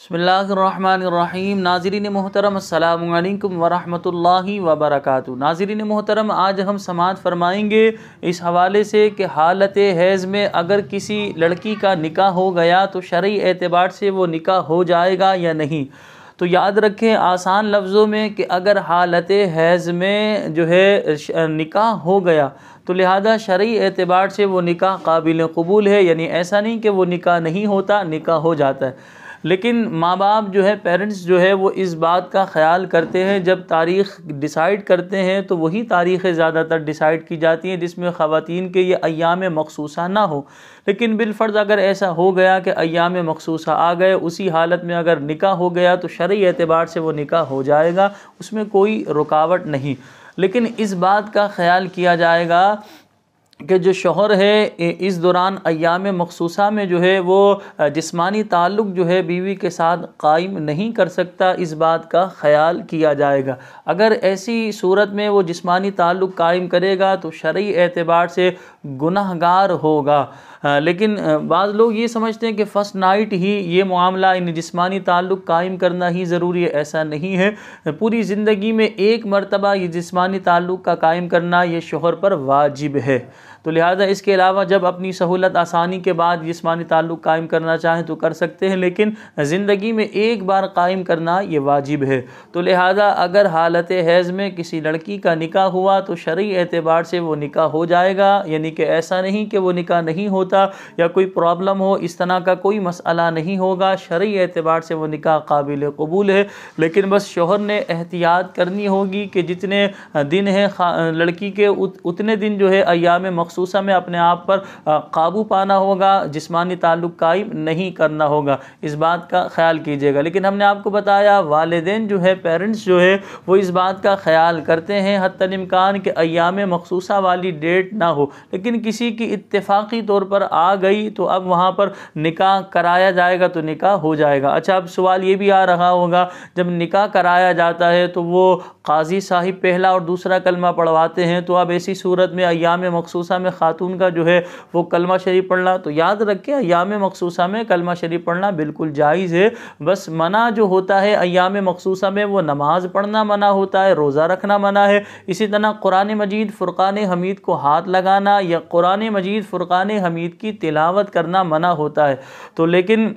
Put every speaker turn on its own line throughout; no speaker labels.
बिस्मिल्लाहिर्रहमानिर्रहीम। नाज़रीन मोहतरम, अस्सलामु अलैकुम वरहमतुल्लाहि वबरकातुहू। नाज़रीन मोहतरम, आज हम समाअत फरमाएंगे इस हवाले से कि हालत हैज़ में अगर किसी लड़की का निकाह हो गया तो शरई एतबार से वो निकाह हो जाएगा या नहीं। तो याद रखें आसान लफ्ज़ों में कि अगर हालत हैज़ में जो है निकाह हो गया तो लिहाजा शरई एतबार से वो निकाह काबिल क़बूल है, यानी ऐसा नहीं कि वो निकाह नहीं होता, निकाह हो जाता है। लेकिन माँ बाप जो है, पेरेंट्स जो है, वो इस बात का ख्याल करते हैं, जब तारीख़ डिसाइड करते हैं तो वही तारीख़ें ज़्यादातर डिसाइड की जाती हैं जिसमें ख़वातीन के ये अय्याम मख़सूसा ना हो। लेकिन बिलफ़र्ज़ अगर ऐसा हो गया कि अय्याम मख़सूसा आ गए, उसी हालत में अगर निकाह हो गया तो शरई एतबार से वो निकाह हो जाएगा, उसमें कोई रुकावट नहीं। लेकिन इस बात का ख्याल किया जाएगा कि जो शौहर है इस दौरान अय्याम मख़सूसा में जो है वो जिस्मानी ताल्लुक़ जो है बीवी के साथ कायम नहीं कर सकता, इस बात का ख़याल किया जाएगा। अगर ऐसी सूरत में वो जिस्मानी ताल्लुक़ कायम करेगा तो शरई एतबार से गुनहगार होगा। लेकिन बाज़ लोग ये समझते हैं कि फ़र्स्ट नाइट ही ये मामला, इन जिस्मानी ताल्लुक़ कायम करना ही ज़रूरी है। ऐसा नहीं है, पूरी ज़िंदगी में एक मरतबा ये जिस्मानी ताल्लुक़ का कायम करना ये शौहर पर वाजिब है। तो लिहाजा इसके अलावा जब अपनी सहूलत आसानी के बाद जिस्मानी ताल्लुक़ कायम करना चाहें तो कर सकते हैं, लेकिन ज़िंदगी में एक बार कायम करना ये वाजिब है। तो लिहाजा अगर हालत हैज़ में किसी लड़की का निकाह हुआ तो शरई एतबार से वो निकाह हो जाएगा, यानी कि ऐसा नहीं कि वो निकाह नहीं होता या कोई प्रॉब्लम हो, इस तरह का कोई मसला नहीं होगा। शरई एतबार से वो निकाह काबिल क़बूल है। लेकिन बस शौहर ने एहतियात करनी होगी कि जितने दिन हैं लड़की के उतने दिन जो है अय्याम मख़सूसा में अपने आप पर काबू पाना होगा, जिस्मानी ताल्लुक़ कायम नहीं करना होगा, इस बात का ख्याल कीजिएगा। लेकिन हमने आपको बताया वालिदैन जो है, पेरेंट्स जो है, वो इस बात का ख्याल करते हैं हत्तल इम्कान के अय्याम मख़सूसा वाली डेट ना हो, लेकिन किसी की इत्तेफाकी तौर पर आ गई तो अब वहाँ पर निकाह कराया जाएगा तो निकाह हो जाएगा। अच्छा, अब सवाल ये भी आ रहा होगा, जब निकाह कराया जाता है तो वो काजी साहिब पहला और दूसरा कलमा पढ़वाते हैं, तो अब ऐसी सूरत में अय्याम मख़सूसा में खातून का जो है वो कलमा शरीफ पढ़ना, तो याद रखें अय्याम मख़सूसा में कलमा शरीफ पढ़ना बिल्कुल जायज़ है। बस मना जो होता है अय्याम मख़सूसा में वो नमाज पढ़ना मना होता है, रोज़ा रखना मना है। इसी तरह कुरान मजीद फ़ुरक़ान हमीद को हाथ लगाना या कुरान मजीद फ़ुरक़ान हमीद की तिलावत करना मना होता है। तो लेकिन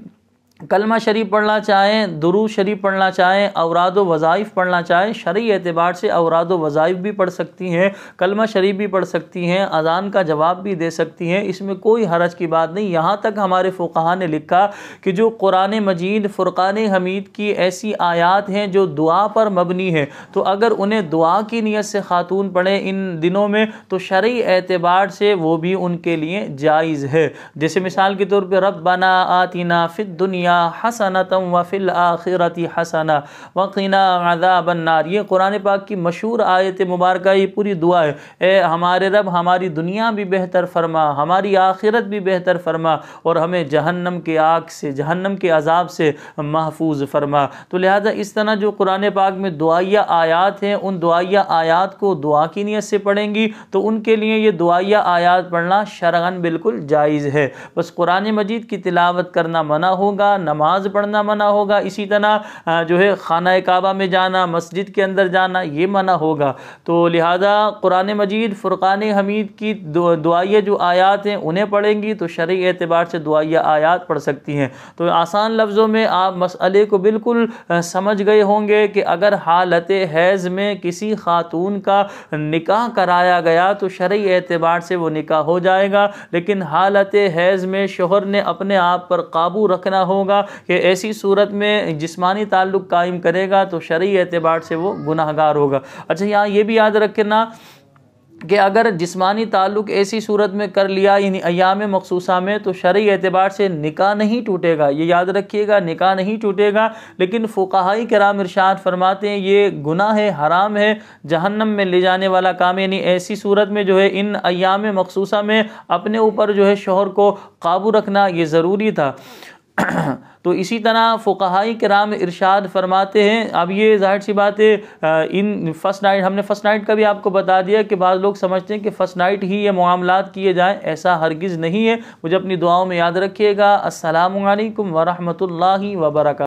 कलमा शरीफ पढ़ना चाहें, दुरूद शरीफ पढ़ना चाहें, औराद व वज़ाइफ पढ़ना चाहें, शरई एतबार से औराद व वज़ाइफ भी पढ़ सकती हैं, कलमा शरीफ भी पढ़ सकती हैं, अज़ान का जवाब भी दे सकती हैं, इसमें कोई हरज की बात नहीं। यहाँ तक हमारे फ़ुक़हा ने लिखा कि जो कुरान मजीद फ़ुरक़ान हमीद की ऐसी आयात हैं जो दुआ पर मबनी है, तो अगर उन्हें दुआ की नीयत से खातून पढ़े इन दिनों में तो शरई एतबार से वो भी उनके लिए जायज़ है। जैसे मिसाल के तौर पर रब्बना आतिना फिद दुनिया हसनतम व फिल आखिरती हसना वक़िना अज़ाबन नार, ये कुरान पाक की मशहूर आयत मुबारक, ये पूरी दुआ है। ए हमारे रब, हमारी दुनिया भी बेहतर फरमा, हमारी आखिरत भी बेहतर फरमा और हमें जहन्नम के आग से, जहन्नम के अज़ाब से महफूज फरमा। तो लिहाजा इस तरह जो कुरान पाक में दुआया आयात हैं, उन दुआया आयात को दुआ की नीयत से पढ़ेंगी तो उनके लिए ये दुआया आयात पढ़ना शरअन बिल्कुल जायज़ है। बस कुरान मजीद की तिलावत करना मना होगा, नमाज पढ़ना मना होगा, इसी तरह जो है खाना काबा में जाना, मस्जिद के अंदर जाना, ये मना होगा। तो लिहाजा कुरान मजीद फ़ुरक़ान हमीद की दुआया जो आयात हैं उन्हें पढ़ेंगी तो शरई एतबार से दुआया आयात पढ़ सकती हैं। तो आसान लफ्ज़ों में आप मसले को बिल्कुल समझ गए होंगे कि अगर हालत हैज़ में किसी खातून का निकाह कराया गया तो शरई एतबार से वो निकाह हो जाएगा। लेकिन हालत हैज़ में शौहर ने अपने आप पर काबू रखना होगा कि ऐसी सूरत में जिस्मानी ताल्लुक़ कायम करेगा तो शरई एतबार से वो गुनाहगार होगा। अच्छा, यहाँ ये भी याद रखना कि अगर जिस्मानी ताल्लुक़ ऐसी सूरत में कर लिया यानी अय्याम मख़सूसा में तो शरई एतबार से निकाह नहीं टूटेगा, ये याद रखिएगा, निकाह नहीं टूटेगा। लेकिन फ़ुक़हाए किराम इरशाद फरमाते हैं ये गुनाह है, हराम है, जहन्नम में ले जाने वाला काम। यानी ऐसी सूरत में जो है इन अय्याम मख़सूसा में अपने ऊपर जो है शौहर को काबू रखना ये ज़रूरी था। तो इसी तरह फ़ुक़हाए किराम इरशाद फरमाते हैं, अब ये ज़ाहिर सी बात है, इन फ़र्स्ट नाइट, हमने फ़र्स्ट नाइट का भी आपको बता दिया कि बाज़ लोग समझते हैं कि फ़र्स्ट नाइट ही ये मामलात किए जाएं, ऐसा हरगिज़ नहीं है। मुझे अपनी दुआओं में याद रखिएगा। अस्सलामु अलैकुम व रहमतुल्लाहि व बरकातुहू।